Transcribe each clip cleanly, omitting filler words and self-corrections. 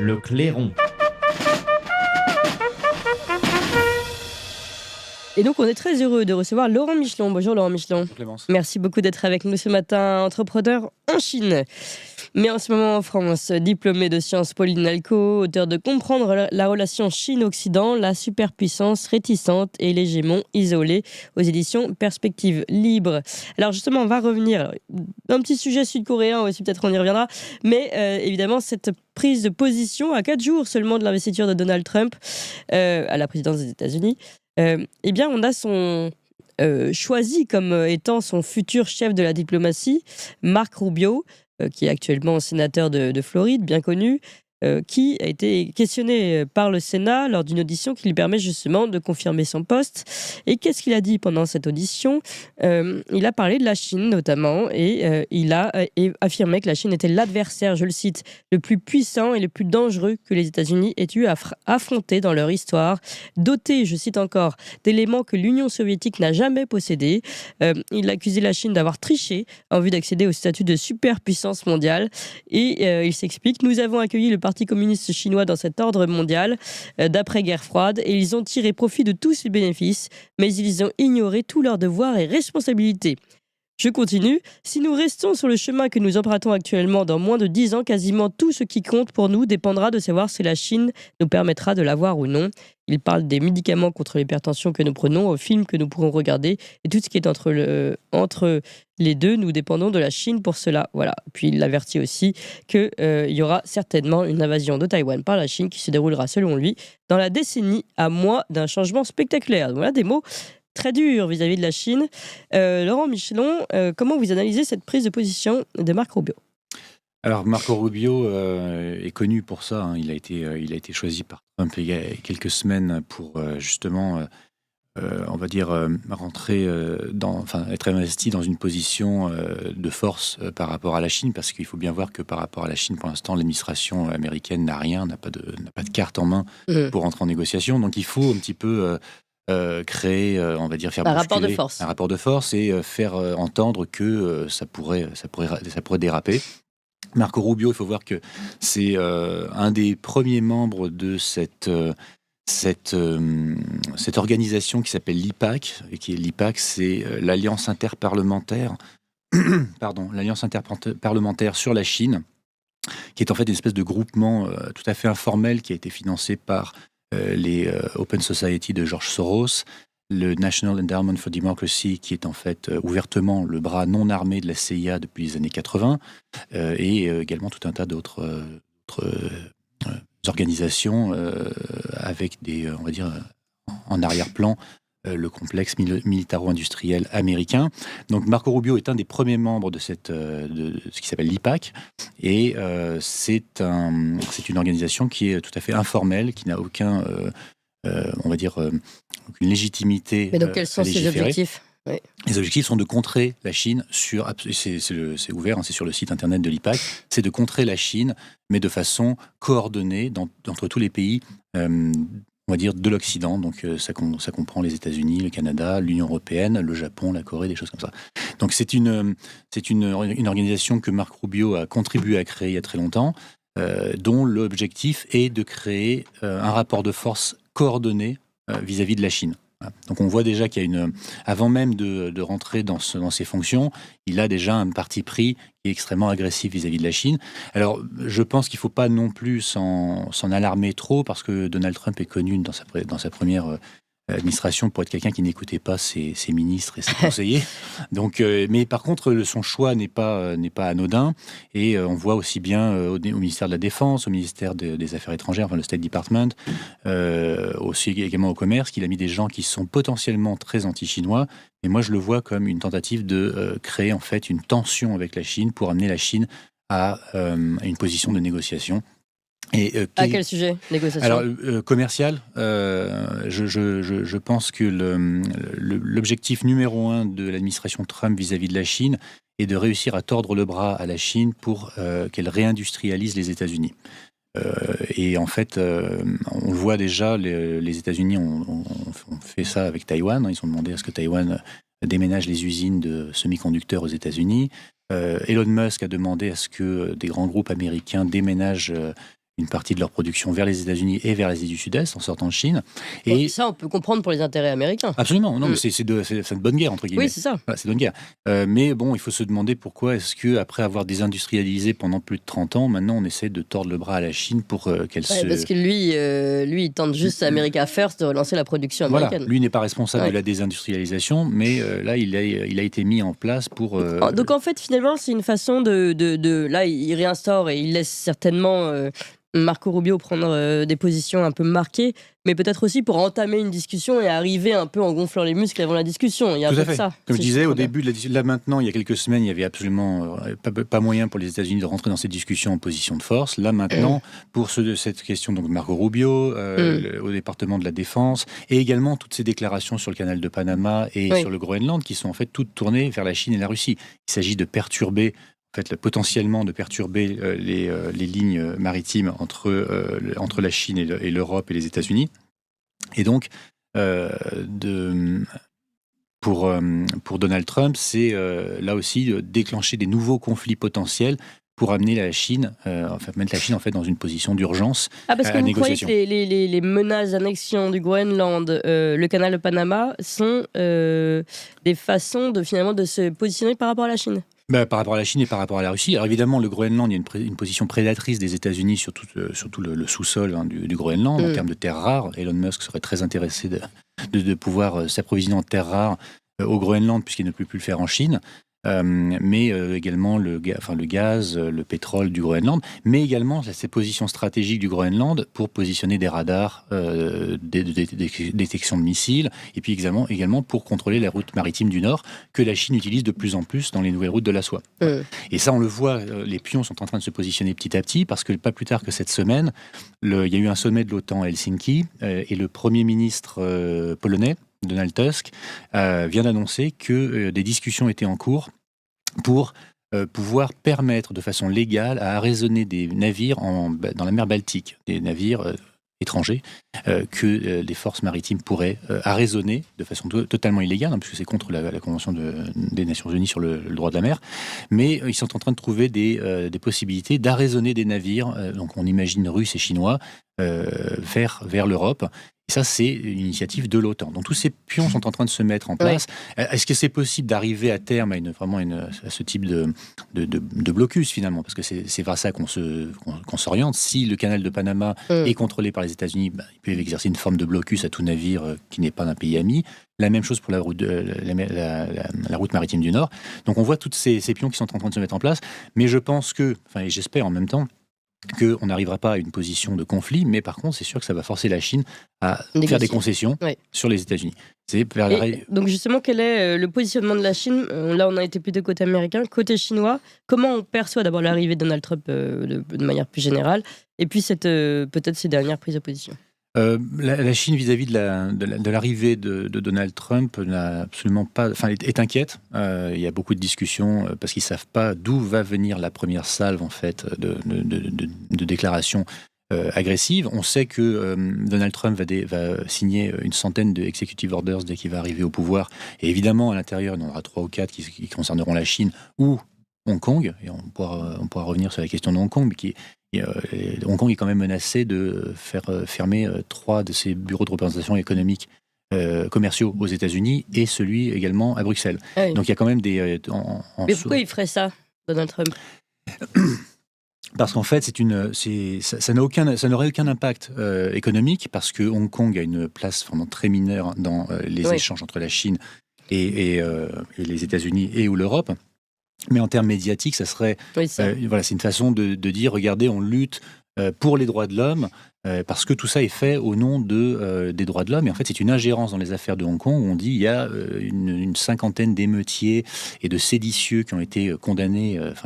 Le clairon. Et donc, on est très heureux de recevoir Laurent Michelon. Bonjour Laurent Michelon. Bonjour Clémence. Merci beaucoup d'être avec nous ce matin, entrepreneur en Chine. Mais en ce moment en France, diplômé de sciences Pauline Nalco, auteur de Comprendre la relation Chine-Occident, la superpuissance réticente et l'hégémon isolé aux éditions Perspectives Libres. Alors justement, on va revenir d'un petit sujet sud-coréen aussi, peut-être on y reviendra, mais évidemment cette prise de position à 4 jours seulement de l'investiture de Donald Trump à la présidence des États-Unis. Eh bien, on a choisi comme étant son futur chef de la diplomatie, Marco Rubio, qui est actuellement sénateur de Floride, bien connu, qui a été questionné par le Sénat lors d'une audition qui lui permet justement de confirmer son poste. Et qu'est-ce qu'il a dit pendant cette audition ? Il a parlé de la Chine notamment, et il a affirmé que la Chine était l'adversaire, je le cite, le plus puissant et le plus dangereux que les États-Unis aient eu à affronter dans leur histoire, doté, je cite encore, d'éléments que l'Union soviétique n'a jamais possédés. Il a accusé la Chine d'avoir triché en vue d'accéder au statut de superpuissance mondiale, et il s'explique: nous avons accueilli le Parti communiste chinois dans cet ordre mondial d'après-guerre froide, et ils ont tiré profit de tous ces bénéfices, mais ils ont ignoré tous leurs devoirs et responsabilités. Je continue. Si nous restons sur le chemin que nous empruntons actuellement, dans moins de 10 ans, quasiment tout ce qui compte pour nous dépendra de savoir si la Chine nous permettra de l'avoir ou non. Il parle des médicaments contre l'hypertension que nous prenons, aux films que nous pourrons regarder, et tout ce qui est entre les deux, nous dépendons de la Chine pour cela. Voilà. Puis il avertit aussi qu'il y aura certainement une invasion de Taïwan par la Chine qui se déroulera, selon lui, dans la décennie à moins d'un changement spectaculaire. Voilà des mots très dur vis-à-vis de la Chine. Laurent Michelon, comment vous analysez cette prise de position de Marco Rubio ? Alors Marco Rubio est connu pour ça. Il a été choisi par Trump il y a quelques semaines pour justement, on va dire, être investi dans une position de force par rapport à la Chine, parce qu'il faut bien voir que par rapport à la Chine, pour l'instant, l'administration américaine n'a pas de carte en main pour rentrer en négociation. Donc il faut un petit peu créer, on va dire, faire Un rapport de force et faire entendre que ça pourrait déraper. Marco Rubio, il faut voir que c'est un des premiers membres de cette organisation qui s'appelle l'IPAC. L'IPAC, c'est l'Alliance interparlementaire, l'Alliance interparlementaire sur la Chine, qui est en fait une espèce de groupement tout à fait informel qui a été financé par les Open Society de George Soros, le National Endowment for Democracy, qui est en fait ouvertement le bras non armé de la CIA depuis les années 80, et également tout un tas d'autres organisations avec des, on va dire, en arrière-plan, le complexe militaro-industriel américain. Donc Marco Rubio est un des premiers membres de ce qui s'appelle l'IPAC, et c'est une organisation qui est tout à fait informelle, qui n'a aucun, on va dire, aucune légitimité. Mais donc quels sont ses objectifs ? Oui. Les objectifs sont de contrer la Chine c'est ouvert, c'est sur le site internet de l'IPAC, c'est de contrer la Chine, mais de façon coordonnée entre tous les pays, on va dire, de l'Occident. Donc ça comprend les États-Unis, le Canada, l'Union européenne, le Japon, la Corée, des choses comme ça. Donc c'est une organisation que Marco Rubio a contribué à créer il y a très longtemps, dont l'objectif est de créer un rapport de force coordonné vis-à-vis de la Chine. Donc on voit déjà qu'il y a avant même de rentrer dans ses fonctions, il a déjà un parti pris qui est extrêmement agressif vis-à-vis de la Chine. Alors je pense qu'il ne faut pas non plus s'en alarmer trop, parce que Donald Trump est connu dans sa première administration pour être quelqu'un qui n'écoutait pas ses ministres et ses conseillers. Donc, mais par contre, son choix n'est pas anodin, et on voit aussi bien au ministère de la Défense, au ministère des Affaires étrangères, enfin le State Department, aussi également au commerce, qu'il a mis des gens qui sont potentiellement très anti-chinois. Et moi, je le vois comme une tentative de créer en fait une tension avec la Chine pour amener la Chine à une position de négociation. À quel sujet, négociation ? Alors, commercial, je pense que l'objectif numéro 1 de l'administration Trump vis-à-vis de la Chine est de réussir à tordre le bras à la Chine pour qu'elle réindustrialise les États-Unis. Et en fait, on le voit déjà, les États-Unis ont fait ça avec Taïwan. Ils ont demandé à ce que Taïwan déménage les usines de semi-conducteurs aux États-Unis. Elon Musk a demandé à ce que des grands groupes américains déménagent une partie de leur production vers les États-Unis et vers l'Asie du Sud-Est en sortant de Chine. Et ça, on peut comprendre pour les intérêts américains. Absolument, non, mais c'est une bonne guerre, entre guillemets. Oui, c'est ça. Voilà, c'est une bonne guerre. Mais bon, il faut se demander pourquoi est-ce qu'après avoir désindustrialisé pendant plus de 30 ans, maintenant on essaie de tordre le bras à la Chine pour qu'elle se... Parce que lui, il tente juste America First de relancer la production américaine. Voilà, lui n'est pas responsable de la désindustrialisation, mais là, il a été mis en place pour... Donc en fait, finalement, c'est une façon de... Là, il réinstaure et il laisse certainement... Marco Rubio prendre des positions un peu marquées, mais peut-être aussi pour entamer une discussion et arriver un peu en gonflant les muscles avant la discussion. Il y a un peu de ça. Comme je disais, au début de la discussion, là maintenant, il y a quelques semaines, il n'y avait absolument pas moyen pour les États-Unis de rentrer dans cette discussion en position de force. Là maintenant, pour cette question donc, de Marco Rubio, au département de la Défense, et également toutes ces déclarations sur le canal de Panama et sur le Groenland, qui sont en fait toutes tournées vers la Chine et la Russie. Il s'agit de perturber potentiellement de perturber les lignes maritimes entre la Chine et l'Europe et les États-Unis. Et donc, pour Donald Trump, c'est là aussi déclencher des nouveaux conflits potentiels pour amener la Chine, mettre la Chine en fait dans une position d'urgence à négociation. Vous croyez que les menaces d'annexion du Groenland, le canal de Panama, sont des façons de se positionner par rapport à la Chine ? Par rapport à la Chine et par rapport à la Russie. Alors évidemment, le Groenland, il y a une position prédatrice des États-Unis sur tout le sous-sol du Groenland en termes de terres rares. Elon Musk serait très intéressé de pouvoir s'approvisionner en terres rares au Groenland puisqu'il ne peut plus le faire en Chine. Mais également le gaz, le pétrole du Groenland, mais également ces positions stratégiques du Groenland pour positionner des radars, des détections de missiles, et puis également pour contrôler la route maritime du Nord, que la Chine utilise de plus en plus dans les nouvelles routes de la soie. Et ça, on le voit, les pions sont en train de se positionner petit à petit, parce que pas plus tard que cette semaine, il y a eu un sommet de l'OTAN à Helsinki, et le Premier ministre polonais, Donald Tusk, vient d'annoncer que des discussions étaient en cours pour pouvoir permettre de façon légale à arraisonner des navires dans la mer Baltique, des navires étrangers que les forces maritimes pourraient arraisonner de façon totalement illégale, puisque c'est contre la Convention des Nations Unies sur le droit de la mer, mais ils sont en train de trouver des possibilités d'arraisonner des navires, donc on imagine russes et chinois, vers l'Europe. Et ça, c'est une initiative de l'OTAN. Donc tous ces pions sont en train de se mettre en place. Est-ce que c'est possible d'arriver à terme à ce type de blocus finalement ? Parce que c'est vers ça qu'on s'oriente. Si le canal de Panama est contrôlé par les États-Unis, ils peuvent exercer une forme de blocus à tout navire qui n'est pas d'un pays ami. La même chose pour la route maritime du Nord. Donc on voit tous ces pions qui sont en train de se mettre en place. Mais je pense et j'espère en même temps, qu'on n'arrivera pas à une position de conflit, mais par contre, c'est sûr que ça va forcer la Chine à faire des concessions sur les États-Unis. Donc justement, quel est le positionnement de la Chine ? Là, on a été plutôt côté américain, côté chinois. Comment on perçoit d'abord l'arrivée de Donald Trump de manière plus générale, et puis peut-être ces dernières prises de position ? La Chine vis-à-vis de l'arrivée de Donald Trump n'a absolument pas, est inquiète. Il y a beaucoup de discussions parce qu'ils savent pas d'où va venir la première salve en fait de déclarations agressives. On sait que Donald Trump va signer une centaine de executive orders dès qu'il va arriver au pouvoir. Et évidemment, à l'intérieur, il y en aura 3 ou 4 qui concerneront la Chine ou Hong Kong. Et on pourra revenir sur la question de Hong Kong, mais Hong Kong est quand même menacé de faire fermer 3 de ses bureaux de représentation économique commerciaux aux États-Unis et celui également à Bruxelles. Ah oui. Donc il y a quand même des... Mais pourquoi il ferait ça, Donald Trump ? Parce qu'en fait, ça n'aurait aucun impact économique, parce que Hong Kong a une place vraiment très mineure dans les échanges entre la Chine et les États-Unis et ou l'Europe. Mais en termes médiatiques, ça serait, c'est une façon de dire, regardez, on lutte pour les droits de l'homme, parce que tout ça est fait au nom des droits de l'homme. Et en fait, c'est une ingérence dans les affaires de Hong Kong, où on dit il y a une cinquantaine d'émeutiers et de séditieux qui ont été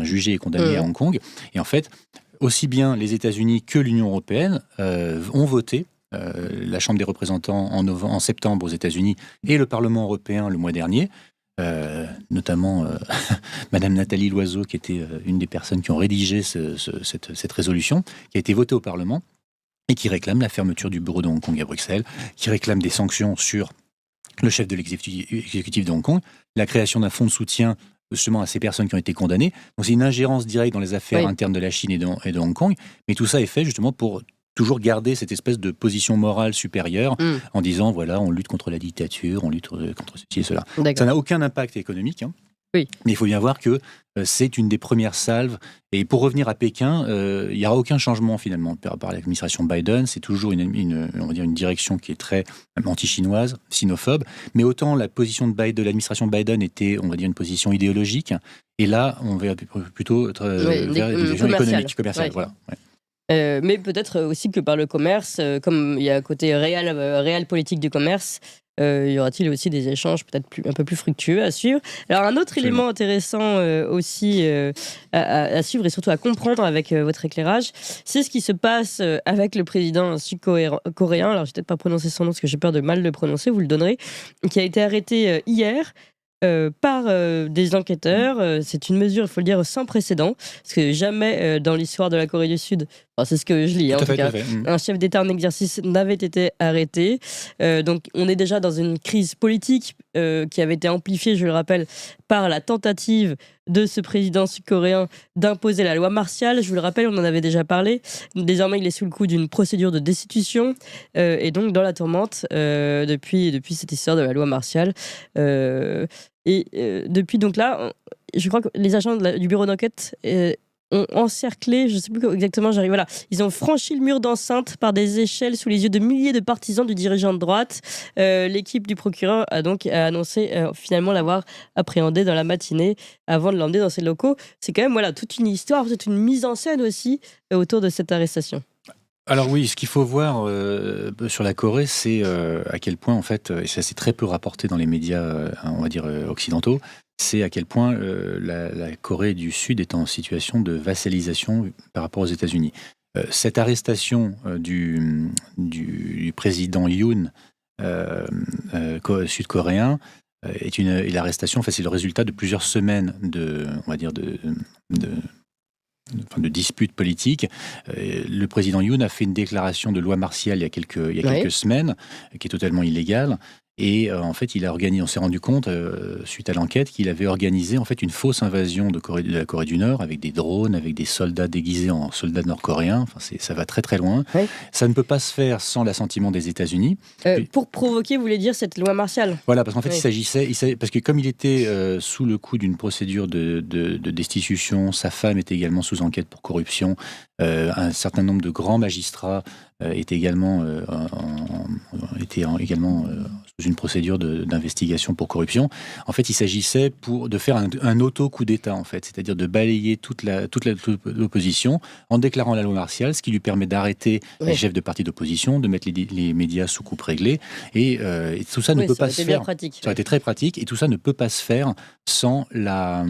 jugés et condamnés à Hong Kong. Et en fait, aussi bien les États-Unis que l'Union européenne ont voté. La Chambre des représentants en septembre aux États-Unis et le Parlement européen le mois dernier, notamment Madame Nathalie Loiseau, qui était une des personnes qui ont rédigé cette résolution, qui a été votée au Parlement et qui réclame la fermeture du bureau de Hong Kong à Bruxelles, qui réclame des sanctions sur le chef de l'exécutif de Hong Kong, la création d'un fonds de soutien justement à ces personnes qui ont été condamnées. Donc c'est une ingérence directe dans les affaires internes de la Chine et de Hong Kong. Mais tout ça est fait justement pour toujours garder cette espèce de position morale supérieure en disant, voilà, on lutte contre la dictature, on lutte contre ceci et cela. Ça n'a aucun impact économique, hein. Oui. Mais il faut bien voir que c'est une des premières salves. Et pour revenir à Pékin, il n'y aura aucun changement finalement par l'administration Biden. C'est toujours on va dire une direction qui est très anti-chinoise, sinophobe. Mais autant la position de l'administration Biden était, on va dire, une position idéologique. Et là, on va plutôt vers une position économique, commerciale. Voilà. Ouais. Mais peut-être aussi que par le commerce, comme il y a un côté réel politique du commerce, y aura-t-il aussi des échanges peut-être un peu plus fructueux à suivre. Alors un autre élément intéressant aussi à suivre et surtout à comprendre avec votre éclairage, c'est ce qui se passe avec le président sud-coréen, alors je vais peut-être pas prononcer son nom parce que j'ai peur de mal le prononcer, vous le donnerez, qui a été arrêté hier par des enquêteurs. C'est une mesure, il faut le dire, sans précédent, parce que jamais dans l'histoire de la Corée du Sud, c'est ce que je lis, en tout cas, un chef d'État en exercice n'avait été arrêté. Donc on est déjà dans une crise politique qui avait été amplifiée, je le rappelle, par la tentative de ce président sud-coréen d'imposer la loi martiale. Je vous le rappelle, on en avait déjà parlé. Désormais, il est sous le coup d'une procédure de destitution et donc dans la tourmente depuis cette histoire de la loi martiale. Depuis donc là, je crois que les agents du bureau d'enquête ont encerclé, je ne sais plus exactement, voilà. Ils ont franchi le mur d'enceinte par des échelles sous les yeux de milliers de partisans du dirigeant de droite. L'équipe du procureur a donc annoncé finalement l'avoir appréhendé dans la matinée avant de l'emmener dans ses locaux. C'est quand même toute une histoire, toute une mise en scène aussi autour de cette arrestation. Alors oui, ce qu'il faut voir sur la Corée, c'est à quel point, en fait, et ça c'est très peu rapporté dans les médias, on va dire, occidentaux, c'est à quel point la Corée du Sud est en situation de vassalisation par rapport aux États-Unis. Cette arrestation du président Yoon sud-coréen et l'arrestation, c'est le résultat de plusieurs semaines de disputes politiques. Le président Yoon a fait une déclaration de loi martiale il y a quelques semaines, qui est totalement illégale. Et en fait, on s'est rendu compte, suite à l'enquête, qu'il avait organisé en fait une fausse invasion de la Corée du Nord avec des drones, avec des soldats déguisés en soldats nord-coréens. Enfin, ça va très très loin. Oui. Ça ne peut pas se faire sans l'assentiment des États-Unis. Pour provoquer, vous voulez dire cette loi martiale ? Voilà, parce qu'en fait, parce que comme il était sous le coup d'une procédure de destitution, sa femme était également sous enquête pour corruption. Un certain nombre de grands magistrats étaient également sous une procédure d'investigation pour corruption. En fait, il s'agissait de faire un auto-coup d'État, en fait, c'est-à-dire de balayer toute l'opposition en déclarant la loi martiale, ce qui lui permet d'arrêter les chefs de partis d'opposition, de mettre les médias sous coupe réglée, et tout ça ne peut pas se faire. Ça aurait été très pratique, et tout ça ne peut pas se faire sans la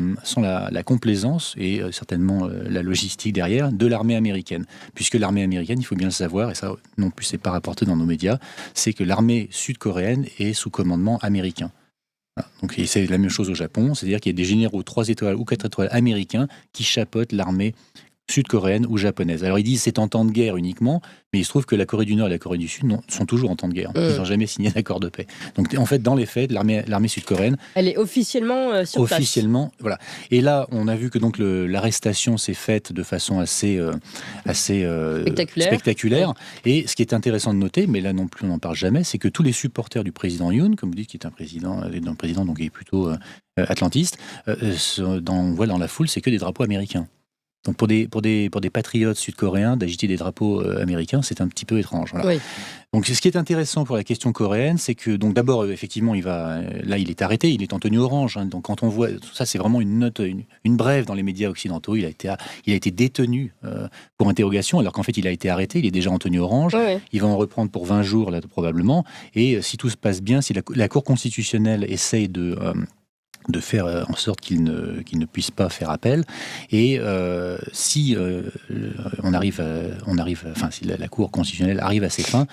complaisance et certainement la logistique derrière de l'armée américaine. Puisque l'armée américaine, il faut bien le savoir, et ça non plus c'est pas rapporté dans nos médias, c'est que l'armée sud-coréenne est sous commandement américain. Voilà. Donc c'est la même chose au Japon, c'est-à-dire qu'il y a des généraux 3 étoiles ou 4 étoiles américains qui chapeautent l'armée sud-coréenne ou japonaise. Alors ils disent c'est en temps de guerre uniquement, mais il se trouve que la Corée du Nord et la Corée du Sud sont toujours en temps de guerre. Ils n'ont jamais signé d'accord de paix. Donc en fait, dans les faits, l'armée sud-coréenne... Elle est officiellement sur place. Officiellement, voilà. Et là, on a vu que donc l'arrestation s'est faite de façon assez spectaculaire. Et ce qui est intéressant de noter, mais là non plus on n'en parle jamais, c'est que tous les supporters du président Yoon, comme vous dites, qui est un président donc, qui est plutôt atlantiste, on voit dans la foule, c'est que des drapeaux américains. Donc pour des patriotes sud-coréens, d'agiter des drapeaux américains, c'est un petit peu étrange. Voilà. Oui. Donc ce qui est intéressant pour la question coréenne, c'est que donc d'abord effectivement il est arrêté, il est en tenue orange. Hein, donc quand on voit tout ça, c'est vraiment une brève dans les médias occidentaux. Il a été détenu pour interrogation, alors qu'en fait il a été arrêté, il est déjà en tenue orange. Oui. Il va en reprendre pour 20 jours là probablement. Et si tout se passe bien, si la Cour constitutionnelle essaye de faire en sorte qu'il ne puisse pas faire appel. Et si si la Cour constitutionnelle arrive à ses fins,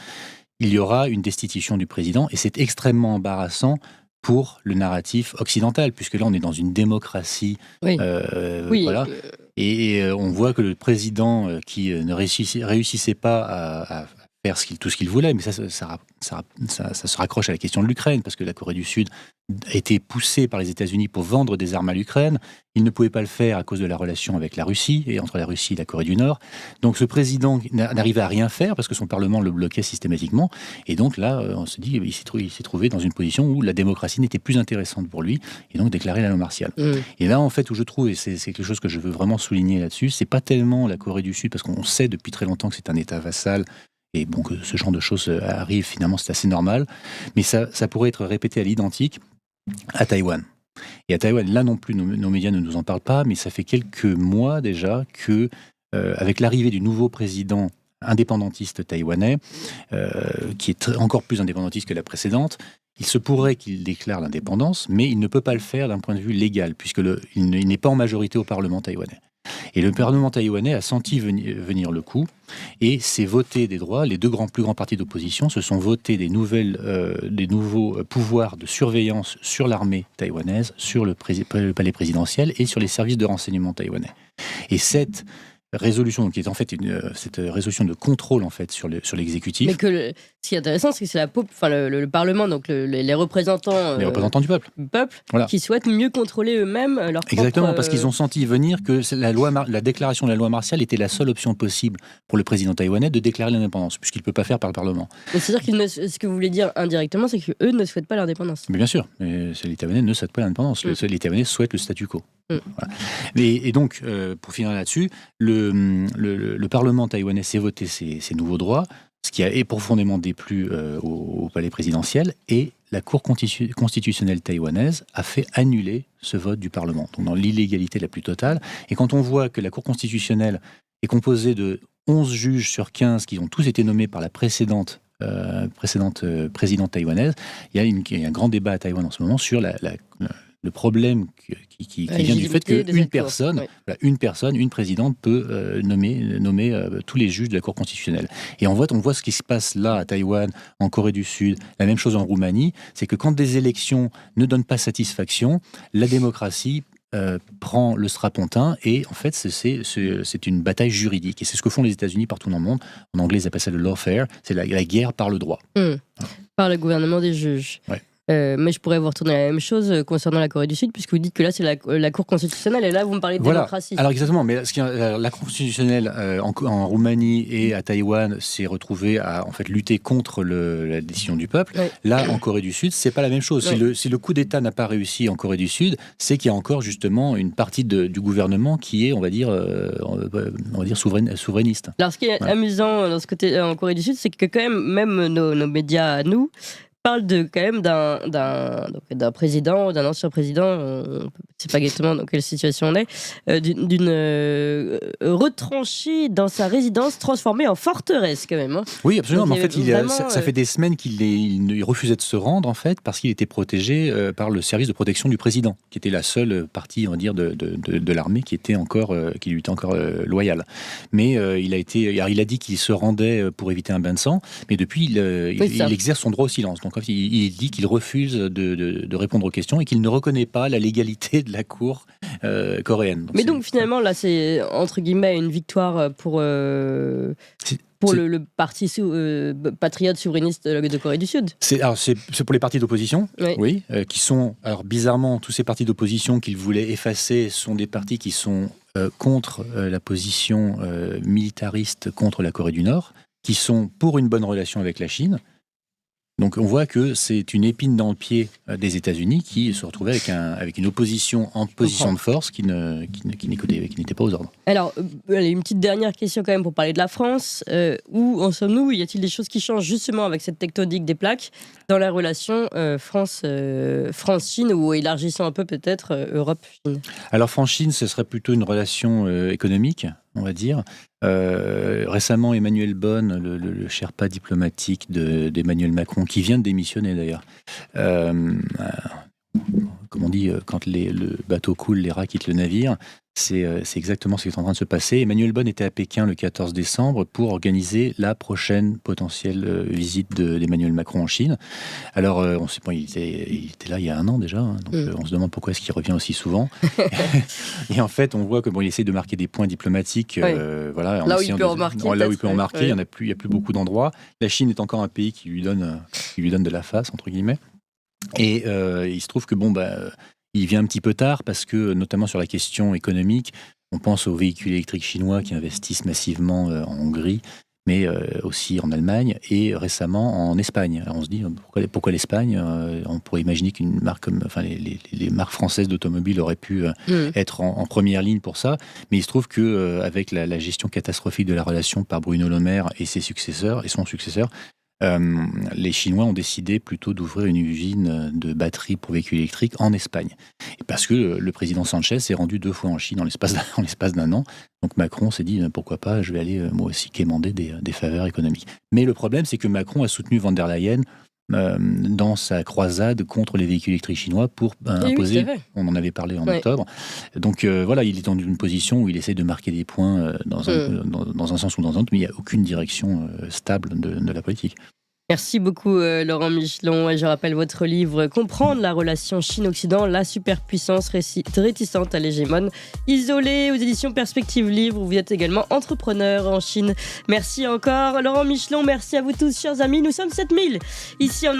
il y aura une destitution du président, et c'est extrêmement embarrassant pour le narratif occidental, puisque là on est dans une démocratie. Oui. Voilà. Et on voit que le président qui ne réussissait pas à faire tout ce qu'il voulait, mais ça se raccroche à la question de l'Ukraine, parce que la Corée du Sud a été poussée par les États-Unis pour vendre des armes à l'Ukraine. Il ne pouvait pas le faire à cause de la relation avec la Russie, et entre la Russie et la Corée du Nord. Donc ce président n'arrivait à rien faire, parce que son Parlement le bloquait systématiquement. Et donc là, on se dit, il s'est trouvé dans une position où la démocratie n'était plus intéressante pour lui, et donc déclaré la loi martiale. Et là, en fait, où je trouve, et c'est quelque chose que je veux vraiment souligner là-dessus, c'est pas tellement la Corée du Sud, parce qu'on sait depuis très longtemps que c'est un État vassal, et bon, que ce genre de choses arrive, finalement, c'est assez normal. Mais ça pourrait être répété à l'identique à Taïwan. Et à Taïwan, là non plus, nos médias ne nous en parlent pas, mais ça fait quelques mois déjà que, avec l'arrivée du nouveau président indépendantiste taïwanais, qui est encore plus indépendantiste que la précédente, il se pourrait qu'il déclare l'indépendance, mais il ne peut pas le faire d'un point de vue légal, puisqu'il n'est pas en majorité au Parlement taïwanais. Et le Parlement taïwanais a senti venir le coup et s'est voté des droits. Les deux plus grands partis d'opposition se sont votés des nouveaux pouvoirs de surveillance sur l'armée taïwanaise, sur le palais présidentiel et sur les services de renseignement taïwanais. Et cette résolution, qui est en fait cette résolution de contrôle en fait sur l'exécutif. Mais ce qui est intéressant, c'est que c'est le Parlement, donc les représentants, les représentants du peuple, voilà, qui souhaitent mieux contrôler eux-mêmes leur propre... Exactement, parce qu'ils ont senti venir que la déclaration de la loi martiale était la seule option possible pour le président taïwanais de déclarer l'indépendance, puisqu'il ne peut pas faire par le Parlement. Mais c'est-à-dire ce que vous voulez dire indirectement, c'est qu'eux ne souhaitent pas l'indépendance. Mais bien sûr, mais les Taïwanais ne souhaitent pas l'indépendance. Les Taïwanais souhaitent le statu quo. Voilà. Et donc, pour finir là-dessus, le Parlement taïwanais s'est voté ces nouveaux droits, ce qui a profondément déplu au palais présidentiel, et la Cour constitutionnelle taïwanaise a fait annuler ce vote du Parlement, donc dans l'illégalité la plus totale. Et quand on voit que la Cour constitutionnelle est composée de 11 juges sur 15 qui ont tous été nommés par la précédente présidente taïwanaise, il y a un grand débat à Taïwan en ce moment sur le problème qui vient du fait qu'une personne, une présidente peut nommer tous les juges de la Cour constitutionnelle. Et on voit ce qui se passe là à Taïwan, en Corée du Sud, la même chose en Roumanie, c'est que quand des élections ne donnent pas satisfaction, la démocratie prend le strapontin, et en fait c'est une bataille juridique, et c'est ce que font les États-Unis partout dans le monde. En anglais ils appellent ça le lawfare, c'est la guerre par le droit. Par le gouvernement des juges. Ouais. Mais je pourrais vous retourner la même chose concernant la Corée du Sud, puisque vous dites que là c'est la Cour constitutionnelle, et là vous me parlez de démocratie. Alors exactement, mais la Cour constitutionnelle en Roumanie et à Taïwan s'est retrouvée à en fait lutter contre la décision du peuple. Ouais. Là en Corée du Sud, c'est pas la même chose. Ouais. Si le coup d'État n'a pas réussi en Corée du Sud, c'est qu'il y a encore justement une partie du gouvernement qui est, on va dire souverainiste. Alors ce qui est amusant dans ce côté en Corée du Sud, c'est que quand même nos médias à nous parle quand même d'un président, d'un ancien président, on ne sait pas exactement dans quelle situation on est, d'une retranchée dans sa résidence, transformée en forteresse quand même. Hein. Oui, absolument. Donc, mais en fait, ça fait des semaines qu'il refusait de se rendre, en fait, parce qu'il était protégé par le service de protection du président, qui était la seule partie, on va dire, de l'armée qui lui était encore loyale. Mais il a dit qu'il se rendait pour éviter un bain de sang, mais depuis, il exerce son droit au silence. Donc, il dit qu'il refuse de répondre aux questions et qu'il ne reconnaît pas la légalité de la Cour coréenne. Donc finalement, là, c'est entre guillemets une victoire pour le parti patriote souverainiste de Corée du Sud. C'est pour les partis d'opposition, oui, qui sont, alors bizarrement, tous ces partis d'opposition qu'il voulait effacer sont des partis qui sont contre la position militariste contre la Corée du Nord, qui sont pour une bonne relation avec la Chine. Donc on voit que c'est une épine dans le pied des États-Unis qui se retrouvait avec une opposition en position de force qui n'était pas aux ordres. Alors, une petite dernière question quand même pour parler de la France. Où en sommes-nous ? Y a-t-il des choses qui changent justement avec cette tectonique des plaques dans la relation France-Chine, ou élargissant un peu peut-être Europe-Chine ? Alors France-Chine, ce serait plutôt une relation économique, on va dire. Récemment, Emmanuel Bonne, le Sherpa diplomatique d'Emmanuel Macron, qui vient de démissionner d'ailleurs, comme on dit, quand le bateau coule, les rats quittent le navire. c'est exactement ce qui est en train de se passer. Emmanuel Bonne était à Pékin le 14 décembre pour organiser la prochaine potentielle visite d'Emmanuel Macron en Chine. Alors, on sait pas, il était là il y a un an déjà, hein, donc on se demande pourquoi est-ce qu'il revient aussi souvent. Et en fait, on voit que il essaie de marquer des points diplomatiques. Voilà, là où il peut en marquer. Là où il peut en marquer, il n'y a plus beaucoup d'endroits. La Chine est encore un pays qui lui donne de la face, entre guillemets. Et il se trouve que il vient un petit peu tard parce que, notamment sur la question économique, on pense aux véhicules électriques chinois qui investissent massivement en Hongrie, mais aussi en Allemagne et récemment en Espagne. Alors on se dit pourquoi l'Espagne ? On pourrait imaginer qu'une marque comme, les marques françaises d'automobiles auraient pu être en première ligne pour ça, mais il se trouve que avec la gestion catastrophique de la relation par Bruno Le Maire et son successeur, les Chinois ont décidé plutôt d'ouvrir une usine de batteries pour véhicules électriques en Espagne. Et parce que le président Sanchez s'est rendu 2 fois en Chine en l'espace d'un an. Donc Macron s'est dit pourquoi pas, je vais aller moi aussi quémander des faveurs économiques. Mais le problème, c'est que Macron a soutenu von der Leyen dans sa croisade contre les véhicules électriques chinois pour imposer, on en avait parlé en octobre. Donc voilà, il est dans une position où il essaie de marquer des points dans un sens ou dans un autre, mais il n'y a aucune direction stable de la politique. Merci beaucoup Laurent Michelon. Et je rappelle votre livre « Comprendre la relation Chine-Occident, la superpuissance réticente à l'hégémone isolée » aux éditions Perspective Livre, où vous êtes également entrepreneur en Chine. Merci encore Laurent Michelon, merci à vous tous chers amis. Nous sommes 7000 ici en